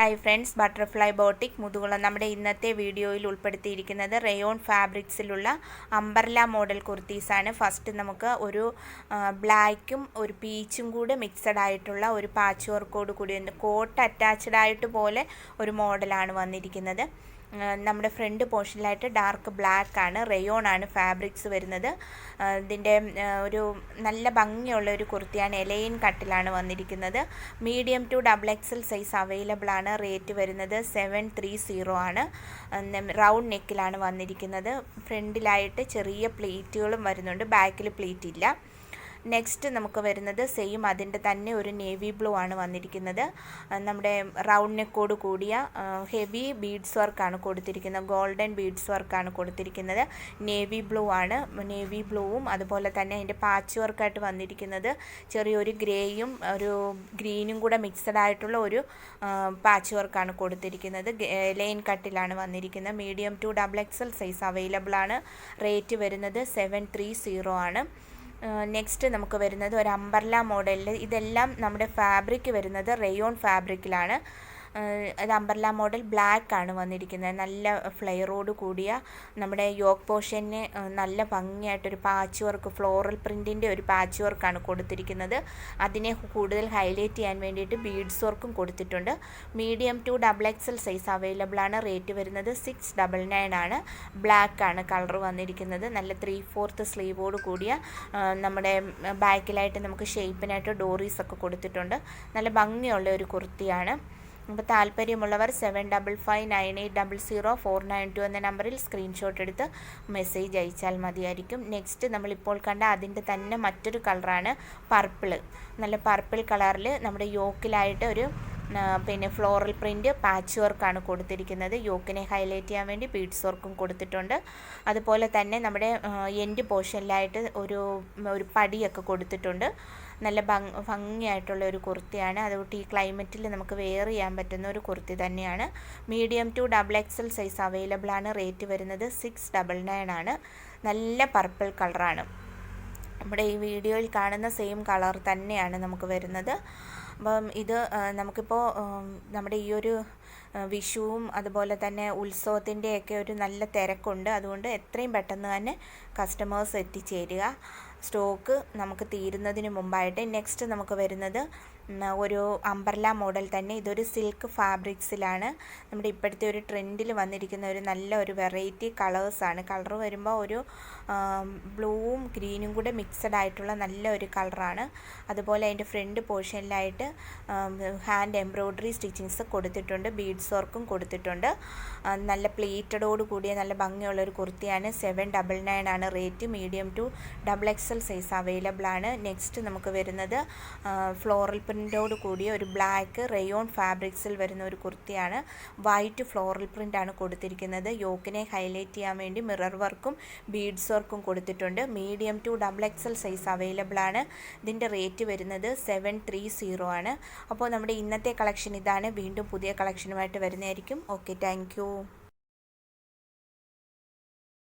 Hi friends, butterfly boutique Muthukulam നമ്മുടെ ഇന്നത്തെ വീഡിയോയിൽ ഉൾപ്പെടുത്തിയിരിക്കുന്നത് റയോൺ ഫാബ്രിക്സിലുള്ള അംബർല മോഡൽ കുർത്തീസാണ്. ഫസ്റ്റ് നമുക്ക് ഒരു ബ്ലാക്കും ഒരു പീച്ചും കൂടെ മിക്സഡ് ആയിട്ടുള്ള ഒരു പാച്ച് വർക്കോട് കൂടി കോട്ട് അറ്റാച്ച്ഡ് ആയിട്ട് പോലെ ഒരു മോഡലാണ് വന്നിരിക്കുന്നത്. നമ്മുടെ ഫ്രണ്ട് പോർഷനിലായിട്ട് ഡാർക്ക് ബ്ലാക്ക് ആണ്, റയോൺ ആണ് ഫാബ്രിക്സ് വരുന്നത്. ഇതിൻ്റെ ഒരു നല്ല ഭംഗിയുള്ള ഒരു കുർത്തിയാണ്, എലൈൻ കട്ടിലാണ് വന്നിരിക്കുന്നത്. Medium to XXL size available ആണ്. റേറ്റ് വരുന്നത് 730 ആണ്. റൗണ്ട് നെക്കിലാണ് വന്നിരിക്കുന്നത്. ഫ്രണ്ടിലായിട്ട് ചെറിയ പ്ലീറ്റുകളും വരുന്നുണ്ട്, ബാക്കിൽ പ്ലീറ്റ് ഇല്ല. നെക്സ്റ്റ് നമുക്ക് വരുന്നത് സെയിം അതിൻ്റെ തന്നെ ഒരു നേവി ബ്ലൂ ആണ് വന്നിരിക്കുന്നത്. നമ്മുടെ റൗണ്ട് നെക്കോട് കൂടിയ ഹെവി ബീഡ്സ് വർക്കാണ് കൊടുത്തിരിക്കുന്നത്, ഗോൾഡൻ ബീഡ്സ് വർക്കാണ് കൊടുത്തിരിക്കുന്നത്. നേവി ബ്ലൂ ആണ്, നേവി ബ്ലൂവും അതുപോലെ തന്നെ അതിൻ്റെ പാച്ച് വർക്കായിട്ട് വന്നിരിക്കുന്നത് ചെറിയൊരു ഗ്രേയും ഒരു ഗ്രീനും കൂടെ മിക്സഡ് ആയിട്ടുള്ള ഒരു പാച്ച് വർക്കാണ് കൊടുത്തിരിക്കുന്നത്. ലൈൻ കട്ടിലാണ് വന്നിരിക്കുന്നത്. Medium to XXL size available ആണ്. റേറ്റ് വരുന്നത് 730 ആണ്. നെക്സ്റ്റ് നമുക്ക് വരുന്നത് ഒരു അംബർല മോഡലിൽ, ഇതെല്ലാം നമ്മുടെ ഫാബ്രിക് വരുന്നത് റയോൺ ഫാബ്രിക്കിലാണ്. അത് അംബർല മോഡൽ ബ്ലാക്ക് ആണ് വന്നിരിക്കുന്നത്. നല്ല ഫ്ലെയറോട് കൂടിയ നമ്മുടെ യോക്ക് പോർഷന് നല്ല ഭംഗിയായിട്ടൊരു പാച്ച് വർക്ക്, ഫ്ലോറൽ പ്രിൻറ്റിൻ്റെ ഒരു പാച്ച് വർക്കാണ് കൊടുത്തിരിക്കുന്നത്. അതിനെ കൂടുതൽ ഹൈലൈറ്റ് ചെയ്യാൻ വേണ്ടിയിട്ട് ബീഡ്സ് വർക്കും കൊടുത്തിട്ടുണ്ട്. Medium to XXL size available ആണ്. റേറ്റ് വരുന്നത് 699 ആണ്. ബ്ലാക്ക് ആണ് കളർ വന്നിരിക്കുന്നത്. നല്ല 3/4 സ്ലീവോട് കൂടിയ നമ്മുടെ ബാക്കിലായിട്ട് നമുക്ക് ഷേപ്പിനായിട്ട് ഡോറീസ് ഒക്കെ കൊടുത്തിട്ടുണ്ട്. നല്ല ഭംഗിയുള്ള ഒരു കുർത്തിയാണ്. അപ്പോൾ താല്പര്യമുള്ളവർ 7559800492 എന്ന നമ്പറിൽ സ്ക്രീൻഷോട്ട് എടുത്ത് മെസ്സേജ് അയച്ചാൽ മതിയായിരിക്കും. നെക്സ്റ്റ് നമ്മളിപ്പോൾ കണ്ട അതിൻ്റെ തന്നെ മറ്റൊരു കളറാണ് പർപ്പിൾ. നല്ല പർപ്പിൾ കളറിൽ നമ്മുടെ യോക്കിലായിട്ട് ഒരു ഫ്ലോറൽ പ്രിൻറ്റ് പാച്ച് വർക്കാണ് കൊടുത്തിരിക്കുന്നത്. യോക്കിനെ ഹൈലൈറ്റ് ചെയ്യാൻ വേണ്ടി ബീഡ്സ് വർക്കും കൊടുത്തിട്ടുണ്ട്. അതുപോലെ തന്നെ നമ്മുടെ എൻഡ് പോർഷനിലായിട്ട് ഒരു പടിയൊക്കെ കൊടുത്തിട്ടുണ്ട്. നല്ല ഭംഗിയായിട്ടുള്ള ഒരു കുർത്തിയാണ്. അതുകൊണ്ട് ഈ ക്ലൈമറ്റിൽ നമുക്ക് വെയർ ചെയ്യാൻ പറ്റുന്ന ഒരു കുർത്തി തന്നെയാണ്. Medium to XXL size available ആണ്. റേറ്റ് വരുന്നത് 699 ആണ്. നല്ല പർപ്പിൾ കളറാണ്. നമ്മുടെ ഈ വീഡിയോയിൽ കാണുന്ന സെയിം കളർ തന്നെയാണ് നമുക്ക് വരുന്നത്. അപ്പം ഇത് നമുക്കിപ്പോൾ നമ്മുടെ ഈ ഒരു വിഷുവും അതുപോലെ തന്നെ ഉത്സവത്തിൻ്റെയൊക്കെ ഒരു നല്ല തിരക്കുണ്ട്. അതുകൊണ്ട് എത്രയും പെട്ടെന്ന് തന്നെ കസ്റ്റമേഴ്സ് എത്തിച്ചേരുക. സ്റ്റോക്ക് നമുക്ക് തീരുന്നതിന് മുമ്പായിട്ട്. നെക്സ്റ്റ് നമുക്ക് വരുന്നത് ഒരു അംബർല മോഡൽ തന്നെ. ഇതൊരു സിൽക്ക് ഫാബ്രിക്സിലാണ്. നമ്മുടെ ഇപ്പോഴത്തെ ഒരു ട്രെൻഡിൽ വന്നിരിക്കുന്ന ഒരു നല്ല ഒരു വെറൈറ്റി കളേഴ്സാണ്. കളർ വരുമ്പോൾ ഒരു ബ്ലൂവും ഗ്രീനും കൂടെ മിക്സഡ് ആയിട്ടുള്ള നല്ല ഒരു കളറാണ്. അതുപോലെ അതിൻ്റെ ഫ്രണ്ട് പോർഷനിലായിട്ട് ഹാൻഡ് എംബ്രോയ്ഡറി സ്റ്റിച്ചിങ്സ് കൊടുത്തിട്ടുണ്ട്, ബീഡ്സ് വർക്കും കൊടുത്തിട്ടുണ്ട്. നല്ല പ്ലേറ്റഡോട് കൂടിയ നല്ല ഭംഗിയുള്ളൊരു കുർത്തിയാണ്. 799 ആണ് rate. Medium to XXL size available ആണ്. നെക്സ്റ്റ് നമുക്ക് വരുന്നത് ഫ്ലോറൽ പ്രിൻ്റോട് കൂടിയ ഒരു ബ്ലാക്ക് റയോൺ ഫാബ്രിക്സിൽ വരുന്ന ഒരു കുർത്തിയാണ്. വൈറ്റ് ഫ്ലോറൽ പ്രിൻ്റ് ആണ് കൊടുത്തിരിക്കുന്നത്. യോക്കിനെ ഹൈലൈറ്റ് ചെയ്യാൻ വേണ്ടി മിറർ വർക്കും ബീഡ്സ് വർക്കും കൊടുത്തിട്ടുണ്ട്. Medium to XXL size available ആണ്. ഇതിൻ്റെ റേറ്റ് വരുന്നത് 730 ആണ്. അപ്പോൾ നമ്മുടെ ഇന്നത്തെ കളക്ഷൻ ഇതാണ്. വീണ്ടും പുതിയ കളക്ഷനുമായിട്ട് വരുന്നതായിരിക്കും. Okay, thank you.